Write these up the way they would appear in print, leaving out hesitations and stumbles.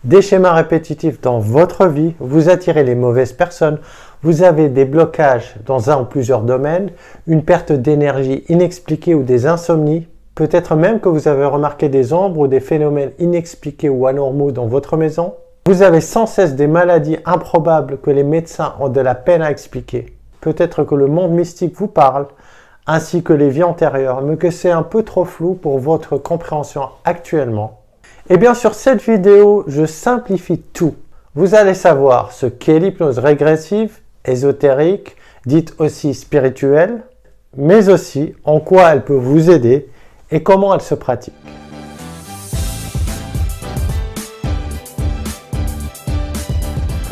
des schémas répétitifs dans votre vie, vous attirez les mauvaises personnes, vous avez des blocages dans un ou plusieurs domaines, une perte d'énergie inexpliquée ou des insomnies, peut-être même que vous avez remarqué des ombres ou des phénomènes inexpliqués ou anormaux dans votre maison. Vous avez sans cesse des maladies improbables que les médecins ont de la peine à expliquer. Peut-être que le monde mystique vous parle, ainsi que les vies antérieures, mais que c'est un peu trop flou pour votre compréhension actuellement. Et bien sur cette vidéo, je simplifie tout. Vous allez savoir ce qu'est l'hypnose régressive, ésotérique, dite aussi spirituelle, mais aussi en quoi elle peut vous aider et comment elle se pratique.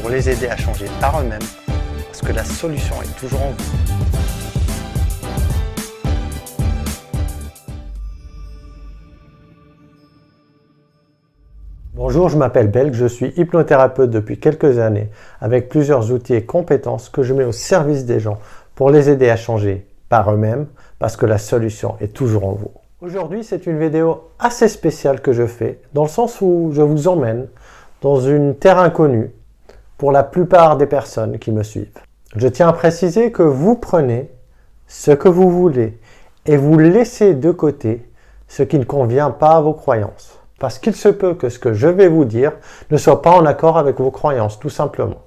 Pour les aider à changer par eux-mêmes, parce que la solution est toujours en vous. Bonjour, je m'appelle Belg, je suis hypnothérapeute depuis quelques années avec plusieurs outils et compétences que je mets au service des gens pour les aider à changer par eux-mêmes parce que la solution est toujours en vous. Aujourd'hui, c'est une vidéo assez spéciale que je fais dans le sens où je vous emmène dans une terre inconnue pour la plupart des personnes qui me suivent. Je tiens à préciser que vous prenez ce que vous voulez et vous laissez de côté ce qui ne convient pas à vos croyances. Parce qu'il se peut que ce que je vais vous dire ne soit pas en accord avec vos croyances, tout simplement.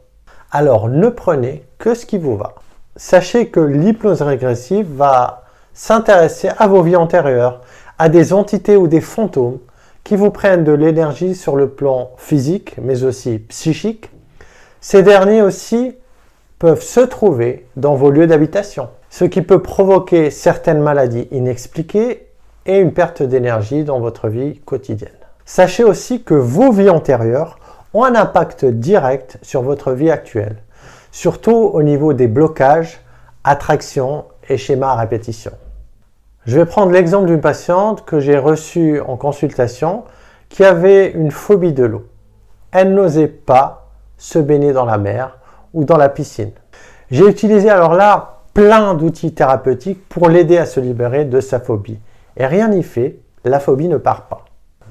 Alors, ne prenez que ce qui vous va. Sachez que l'hypnose régressive va s'intéresser à vos vies antérieures, à des entités ou des fantômes qui vous prennent de l'énergie sur le plan physique, mais aussi psychique. Ces derniers aussi peuvent se trouver dans vos lieux d'habitation, ce qui peut provoquer certaines maladies inexpliquées et une perte d'énergie dans votre vie quotidienne. Sachez aussi que vos vies antérieures ont un impact direct sur votre vie actuelle, surtout au niveau des blocages, attractions et schémas à répétition. Je vais prendre l'exemple d'une patiente que j'ai reçue en consultation qui avait une phobie de l'eau. Elle n'osait pas se baigner dans la mer ou dans la piscine. J'ai utilisé alors là plein d'outils thérapeutiques pour l'aider à se libérer de sa phobie. Et rien n'y fait, la phobie ne part pas.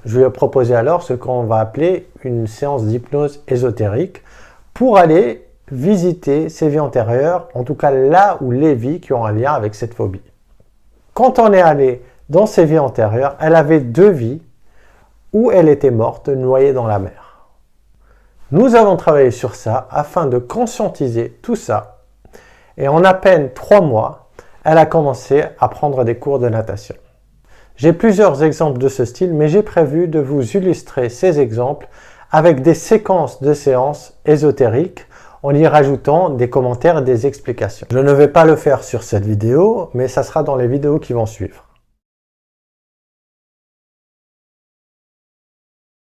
Je lui ai proposé alors ce qu'on va appeler une séance d'hypnose ésotérique pour aller visiter ses vies antérieures, en tout cas là où les vies qui ont un lien avec cette phobie. Quand on est allé dans ses vies antérieures, elle avait 2 vies où elle était morte noyée dans la mer. Nous avons travaillé sur ça afin de conscientiser tout ça et en à peine 3 mois, elle a commencé à prendre des cours de natation. J'ai plusieurs exemples de ce style, mais j'ai prévu de vous illustrer ces exemples avec des séquences de séances ésotériques en y rajoutant des commentaires et des explications. Je ne vais pas le faire sur cette vidéo, mais ça sera dans les vidéos qui vont suivre.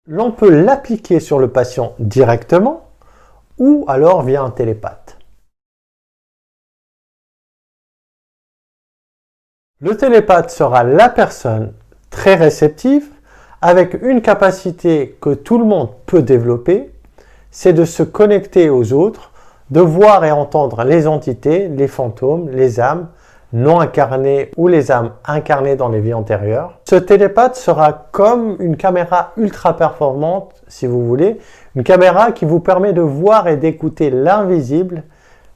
L'on peut l'appliquer sur le patient directement ou alors via un télépathe. Le télépathe sera la personne très réceptive avec une capacité que tout le monde peut développer, c'est de se connecter aux autres, de voir et entendre les entités, les fantômes, les âmes non incarnées ou les âmes incarnées dans les vies antérieures. Ce télépathe sera comme une caméra ultra performante, si vous voulez, une caméra qui vous permet de voir et d'écouter l'invisible,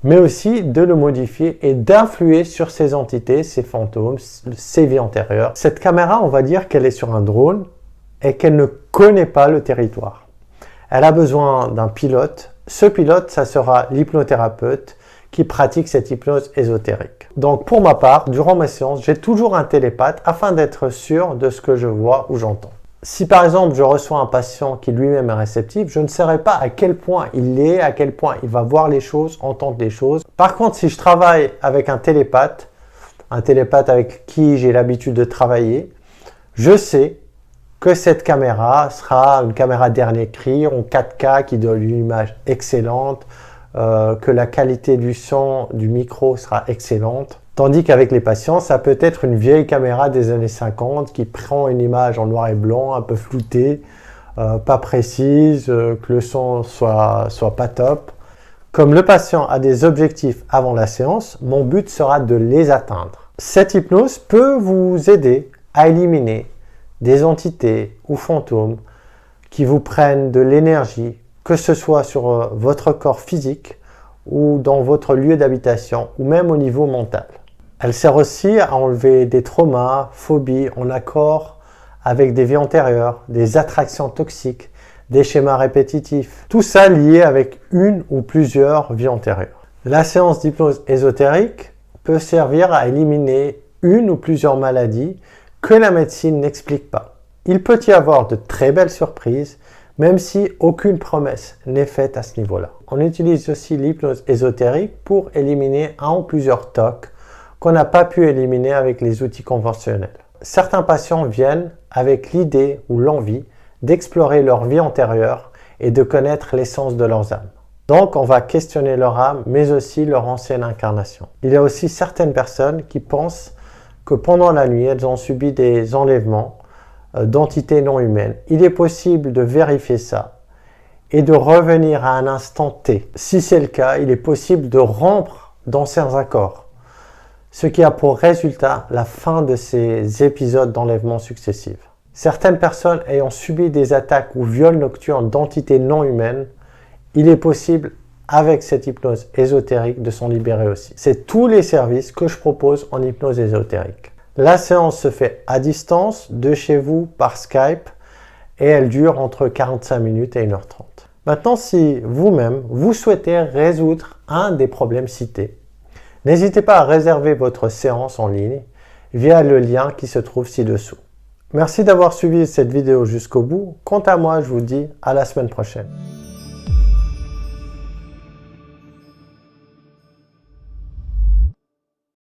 mais aussi de le modifier et d'influer sur ces entités, ces fantômes, ces vies antérieures. Cette caméra, on va dire qu'elle est sur un drone et qu'elle ne connaît pas le territoire. Elle a besoin d'un pilote. Ce pilote, ça sera l'hypnothérapeute qui pratique cette hypnose ésotérique. Donc pour ma part, durant mes séances, j'ai toujours un télépathe afin d'être sûr de ce que je vois ou j'entends. Si par exemple je reçois un patient qui lui-même est réceptif, je ne saurais pas à quel point il est, à quel point il va voir les choses, entendre les choses. Par contre, si je travaille avec un télépathe avec qui j'ai l'habitude de travailler, je sais que cette caméra sera une caméra dernier cri en 4K qui donne une image excellente, que la qualité du son du micro sera excellente. Tandis qu'avec les patients, ça peut être une vieille caméra des années 50 qui prend une image en noir et blanc, un peu floutée, pas précise, que le son soit pas top. Comme le patient a des objectifs avant la séance, mon but sera de les atteindre. Cette hypnose peut vous aider à éliminer des entités ou fantômes qui vous prennent de l'énergie, que ce soit sur votre corps physique ou dans votre lieu d'habitation ou même au niveau mental. Elle sert aussi à enlever des traumas, phobies en accord avec des vies antérieures, des attractions toxiques, des schémas répétitifs. Tout ça lié avec une ou plusieurs vies antérieures. La séance d'hypnose ésotérique peut servir à éliminer une ou plusieurs maladies que la médecine n'explique pas. Il peut y avoir de très belles surprises, même si aucune promesse n'est faite à ce niveau-là. On utilise aussi l'hypnose ésotérique pour éliminer un ou plusieurs TOC qu'on n'a pas pu éliminer avec les outils conventionnels. Certains patients viennent avec l'idée ou l'envie d'explorer leur vie antérieure et de connaître l'essence de leurs âmes. Donc, on va questionner leur âme, mais aussi leur ancienne incarnation. Il y a aussi certaines personnes qui pensent que pendant la nuit, elles ont subi des enlèvements d'entités non humaines. Il est possible de vérifier ça et de revenir à un instant T. Si c'est le cas, il est possible de rompre d'anciens accords, ce qui a pour résultat la fin de ces épisodes d'enlèvement successifs. Certaines personnes ayant subi des attaques ou viols nocturnes d'entités non humaines, il est possible, avec cette hypnose ésotérique, de s'en libérer aussi. C'est tous les services que je propose en hypnose ésotérique. La séance se fait à distance, de chez vous, par Skype, et elle dure entre 45 minutes et 1h30. Maintenant, si vous-même, vous souhaitez résoudre un des problèmes cités, n'hésitez pas à réserver votre séance en ligne via le lien qui se trouve ci-dessous. Merci d'avoir suivi cette vidéo jusqu'au bout. Quant à moi, je vous dis à la semaine prochaine.